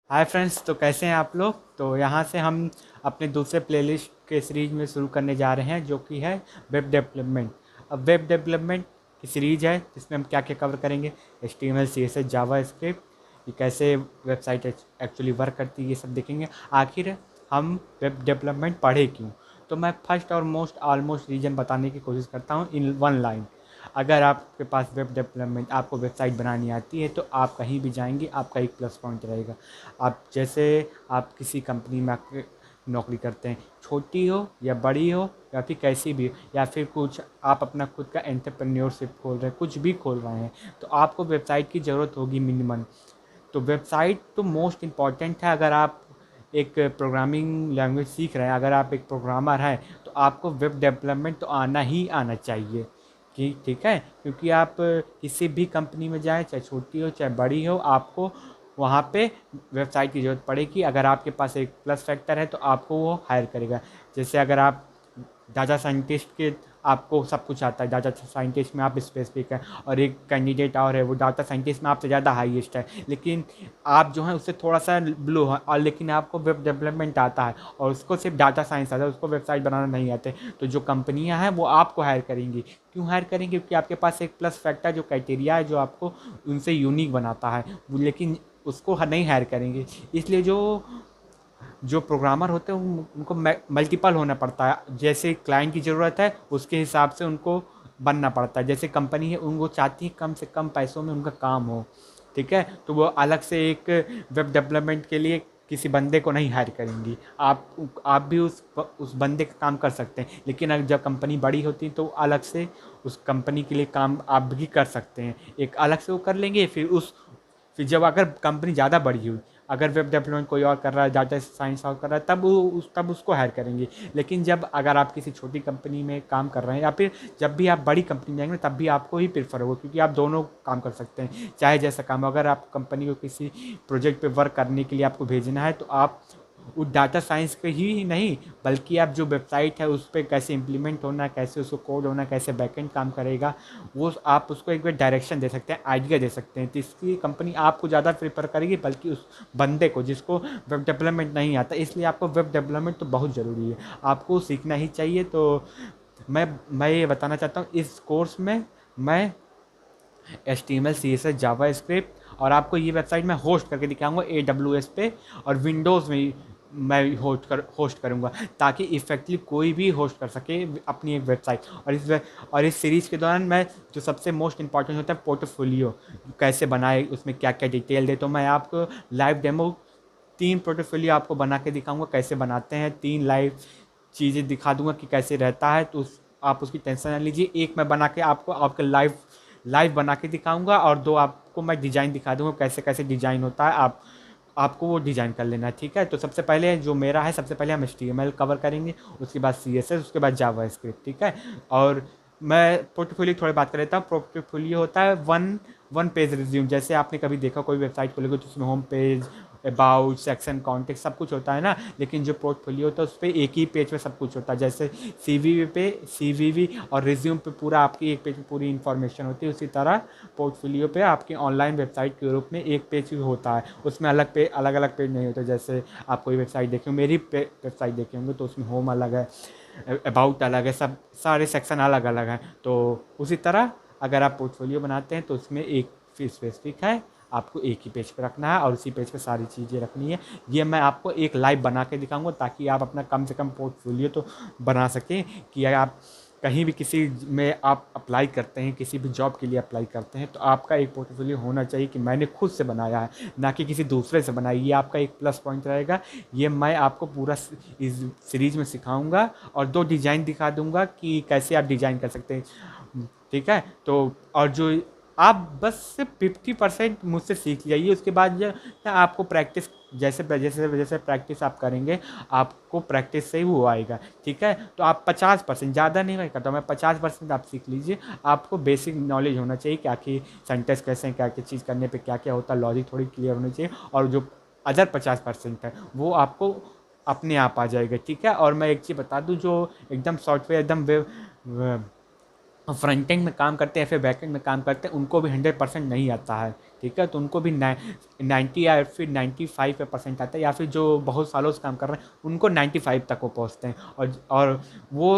Hi friends, तो कैसे हैं आप लोग। तो यहाँ से हम अपने दूसरे प्लेलिस्ट के सीरीज में शुरू करने जा रहे हैं, जो कि है वेब डेवलपमेंट। अब वेब डेवलपमेंट की सीरीज है जिसमें हम क्या क्या कवर करेंगे। HTML CSS जावा स्क्रिप्ट, ये कैसे वेबसाइट एक्चुअली वर्क करती है, ये सब देखेंगे। आखिर हम वेब डेवलपमेंट पढ़े क्यों। तो मैं फर्स्ट और मोस्ट ऑलमोस्ट रीजन बताने की कोशिश करता हूँ इन वन लाइन। अगर आपके पास वेब डेवलपमेंट, आपको वेबसाइट बनानी आती है, तो आप कहीं भी जाएंगे आपका एक प्लस पॉइंट रहेगा। आप जैसे आप किसी कंपनी में नौकरी करते हैं, छोटी हो या बड़ी हो या फिर कैसी भी हो, या फिर कुछ आप अपना खुद का एंटरप्रेन्योरशिप खोल रहे हैं, कुछ भी खोल रहे हैं, तो आपको वेबसाइट की ज़रूरत होगी मिनिमम। तो वेबसाइट तो मोस्ट इम्पॉर्टेंट है। अगर आप एक प्रोग्रामिंग लैंग्वेज सीख रहे हैं, अगर आप एक प्रोग्रामर हैं, तो आपको वेब डेवलपमेंट तो आना ही आना चाहिए। कि ठीक है, क्योंकि आप किसी भी कंपनी में जाएं, चाहे छोटी हो चाहे बड़ी हो, आपको वहाँ पे वेबसाइट की ज़रूरत पड़ेगी। अगर आपके पास एक प्लस फैक्टर है तो आपको वो हायर करेगा। जैसे अगर आप डाटा साइंटिस्ट के, आपको सब कुछ आता है, डाटा साइंटिस्ट में आप स्पेसिफिक है, और एक कैंडिडेट और है वो डाटा साइंटिस्ट में आपसे ज़्यादा हाईएस्ट है, लेकिन आप जो है उससे थोड़ा सा ब्लो है, और लेकिन आपको वेब डेवलपमेंट आता है और उसको सिर्फ डाटा साइंस आता है, उसको वेबसाइट बनाना नहीं आते, तो जो कंपनियां हैं वो आपको हायर करेंगी। क्यों हायर करेंगी? क्योंकि आपके पास एक प्लस फैक्टर, जो क्राइटेरिया है, जो आपको उनसे यूनिक बनाता है, लेकिन उसको नहीं हायर करेंगे। इसलिए जो जो प्रोग्रामर होते हैं उनको मल्टीपल होना पड़ता है। जैसे क्लाइंट की ज़रूरत है उसके हिसाब से उनको बनना पड़ता है। जैसे कंपनी है, उनको चाहती है कम से कम पैसों में उनका काम हो, ठीक है, तो वो अलग से एक वेब डेवलपमेंट के लिए किसी बंदे को नहीं हायर करेंगी। आप भी उस बंदे का काम कर सकते हैं, लेकिन अगर जब कंपनी बड़ी होती है तो अलग से उस कंपनी के लिए काम आप भी कर सकते हैं। एक अलग से वो कर लेंगे, फिर जब अगर कंपनी ज़्यादा बड़ी हुई, अगर वेब डेवलपमेंट कोई और कर रहा है, डाटा साइंस और कर रहा है, तब उसको हायर करेंगे। लेकिन जब अगर आप किसी छोटी कंपनी में काम कर रहे हैं, या फिर जब भी आप बड़ी कंपनी में जाएंगे, तब भी आपको ही प्रेफर होगा, क्योंकि आप दोनों काम कर सकते हैं, चाहे जैसा काम हो। अगर आप कंपनी को किसी प्रोजेक्ट पे वर्क करने के लिए आपको भेजना है, तो आप उस डाटा साइंस के ही नहीं, बल्कि आप जो वेबसाइट है उस पर कैसे इम्प्लीमेंट होना, कैसे उसको कोड होना, कैसे बैकएंड काम करेगा, वो आप उसको एक बार डायरेक्शन दे सकते हैं, आइडिया दे सकते हैं। तो इसकी कंपनी आपको ज़्यादा प्रेफर करेगी, बल्कि उस बंदे को जिसको वेब डेवलपमेंट नहीं आता। इसलिए आपको वेब डेवलपमेंट तो बहुत ज़रूरी है, आपको सीखना ही चाहिए। तो मैं ये बताना चाहता हूँ, इस कोर्स में मैं HTML CSS जावा स्क्रिप्ट, और आपको ये वेबसाइट मैं होस्ट करके दिखाऊंगा AWS पे, और विंडोज़ में मैं होस्ट करूंगा, ताकि इफेक्टिवली कोई भी होस्ट कर सके अपनी एक वेबसाइट। और इस सीरीज़ के दौरान मैं, जो सबसे मोस्ट इंपॉर्टेंट होता है पोर्टफोलियो, कैसे बनाए, उसमें क्या क्या डिटेल दे, तो मैं आपको लाइव डेमो 3 पोर्टफोलियो आपको बना के दिखाऊंगा, कैसे बनाते हैं। 3 लाइव चीज़ें दिखा दूंगा कि कैसे रहता है, तो आप उसकी टेंशन ना लीजिए। एक मैं बना के आपको आपके लाइव लाइव बना के दिखाऊंगा, और 2 आपको मैं डिज़ाइन दिखा दूंगा, कैसे कैसे डिज़ाइन होता है। आपको वो डिज़ाइन कर लेना है, ठीक है। तो सबसे पहले जो मेरा है, सबसे पहले हम HTML कवर करेंगे, उसके बाद CSS, उसके बाद जावा स्क्रिप्ट, ठीक है। और मैं पोर्टफोलियो थोड़ी बात कर लेता हूँ। पोर्टफोलियो होता है वन वन पेज रिज्यूम। जैसे आपने कभी देखा कोई वेबसाइट खोलेगे तो उसमें home page, about, section, contact सब कुछ होता है ना, लेकिन जो पोर्टफोलियो होता है उस पर एक ही पेज पे सब कुछ होता है। जैसे CVV और रिज्यूम पे पूरा आपकी एक पेज पे पूरी इन्फॉर्मेशन होती है, उसी तरह पोर्टफोलियो पे आपकी ऑनलाइन वेबसाइट के रूप में एक पेज भी होता है। उसमें अलग अलग पेज नहीं होते। जैसे आप कोई वेबसाइट देखें, मेरी वेबसाइट देखे होंगे, तो उसमें होम अलग है, अबाउट अलग है, सब सारे सेक्शन अलग अलग हैं। तो उसी तरह अगर आप पोर्टफोलियो बनाते हैं, तो उसमें एक स्पेसिफिक है, आपको एक ही पेज पे रखना है, और उसी पेज पे सारी चीज़ें रखनी है। ये मैं आपको एक लाइव बना के दिखाऊंगा, ताकि आप अपना कम से कम पोर्टफोलियो तो बना सकें। कि अगर आप कहीं भी किसी में आप अप्लाई करते हैं, किसी भी जॉब के लिए अप्लाई करते हैं, तो आपका एक पोर्टफोलियो होना चाहिए कि मैंने खुद से बनाया है, ना कि किसी दूसरे से बनाया। ये आपका एक प्लस पॉइंट रहेगा। ये मैं आपको पूरा इस सीरीज में सिखाऊंगा, और 2 डिज़ाइन दिखा दूंगा कि कैसे आप डिज़ाइन कर सकते हैं, ठीक है। तो और जो आप बस सिर्फ 50% मुझसे सीख जाइए, उसके बाद जो है आपको प्रैक्टिस, जैसे जैसे जैसे प्रैक्टिस आप करेंगे, आपको प्रैक्टिस से ही वो आएगा, ठीक है। तो आप 50%, ज़्यादा नहीं मैं करता, मैं 50% आप सीख लीजिए। आपको बेसिक नॉलेज होना चाहिए कि आखिर सेंटेंस कैसे हैं, क्या क्या चीज़ करने पे क्या क्या होता है, लॉजिक थोड़ी क्लियर होनी चाहिए, और जो अदर 50% है वो आपको अपने आप आ जाएगा, ठीक है। और मैं एक चीज़ बता दूं, जो एकदम सॉफ्टवेयर एकदम फ्रंट एंड में काम करते हैं या फिर बैक एंड में काम करते हैं, उनको भी 100% नहीं आता है, ठीक है। तो उनको भी 90 या फिर 95% आता है, या फिर जो बहुत सालों से काम कर रहे हैं उनको 95 तक वो पहुँचते हैं, और वो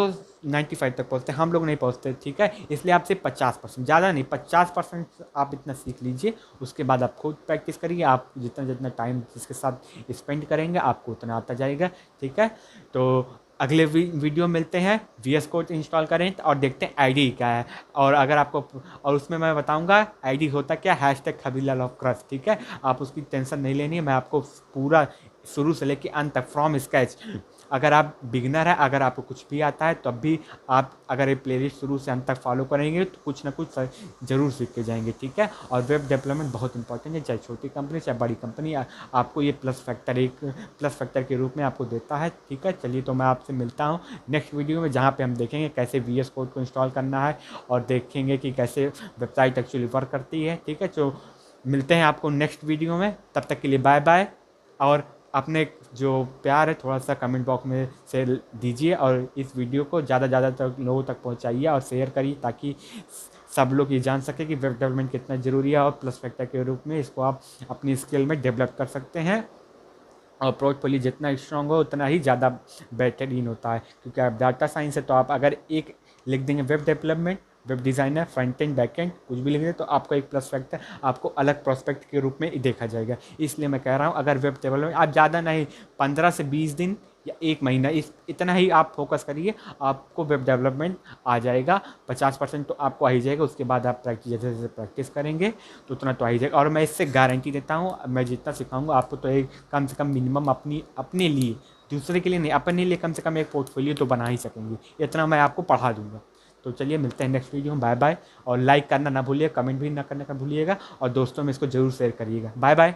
95 तक पहुँचते हैं, हम लोग नहीं पहुँचते, ठीक है। इसलिए आप सिर्फ 50%, ज़्यादा नहीं, 50% आप इतना सीख लीजिए। उसके बाद आप खुद प्रैक्टिस करिए, आप जितना जितना टाइम जिसके साथ स्पेंड करेंगे आपको उतना आता जाएगा, ठीक है। तो अगले वीडियो मिलते हैं, VS कोड इंस्टॉल करें और देखते हैं आईडी क्या है। और अगर आपको, और उसमें मैं बताऊंगा आईडी होता क्या, #खबीरलाल ऑफ क्रश, ठीक है। आप उसकी टेंशन नहीं लेनी है, मैं आपको पूरा शुरू से लेके अंत तक फ्रॉम स्क्रैच, अगर आप बिगिनर है, अगर आपको कुछ भी आता है तब भी आप अगर ये प्लेलिस्ट शुरू से अंत तक फॉलो करेंगे तो कुछ ना कुछ ज़रूर सीख के जाएंगे, ठीक है। और वेब डेवलपमेंट बहुत इंपॉर्टेंट है, चाहे छोटी कंपनी चाहे बड़ी कंपनी, आपको ये एक प्लस फैक्टर के रूप में आपको देता है, ठीक है। चलिए, तो मैं आपसे मिलता हूँ नेक्स्ट वीडियो में, जहाँ पे हम देखेंगे कैसे VS कोड को इंस्टॉल करना है और देखेंगे कि कैसे वेबसाइट एक्चुअली वर्क करती है, ठीक है। तो मिलते हैं आपको नेक्स्ट वीडियो में, तब तक के लिए बाय बाय। और अपने जो प्यार है थोड़ा सा कमेंट बॉक्स में से दीजिए, और इस वीडियो को ज़्यादा तक लोगों तक पहुंचाइए और शेयर करिए, ताकि सब लोग ये जान सके कि वेब डेवलपमेंट कितना ज़रूरी है, और प्लस फैक्टर के रूप में इसको आप अपनी स्किल में डेवलप कर सकते हैं। और पोर्टफोलियो जितना स्ट्रॉन्ग हो उतना ही ज़्यादा बेहतरीन होता है, क्योंकि आप डाटा साइंस है तो आप अगर एक लिख देंगे web development, web designer, front end back and, कुछ भी लिख दें तो आपको एक प्लस फैक्टर आपको अलग प्रोस्पेक्ट के रूप में देखा जाएगा। इसलिए मैं कह रहा हूँ, अगर वेब डेवलपमेंट आप ज़्यादा नहीं 15 से 20 दिन या 1 महीना इतना ही आप फोकस करिए, आपको वेब डेवलपमेंट आ जाएगा। 50% तो आपको आ ही जाएगा, उसके बाद आप जैसे जैसे प्रैक्टिस करेंगे तो उतना तो आ ही जाएगा। और मैं इससे गारंटी देता हूँ, मैं जितना सिखाऊंगा आपको तो एक कम से कम मिनिमम अपने लिए, दूसरे के लिए नहीं, अपने लिए कम से कम एक पोर्टफोलियो तो बना ही सकेंगे, इतना मैं आपको पढ़ा दूंगा। तो चलिए, मिलते हैं नेक्स्ट वीडियो में, बाय बाय। और लाइक करना ना भूलिए, कमेंट भी ना करने का भूलिएगा, और दोस्तों में इसको ज़रूर शेयर करिएगा। Bye bye.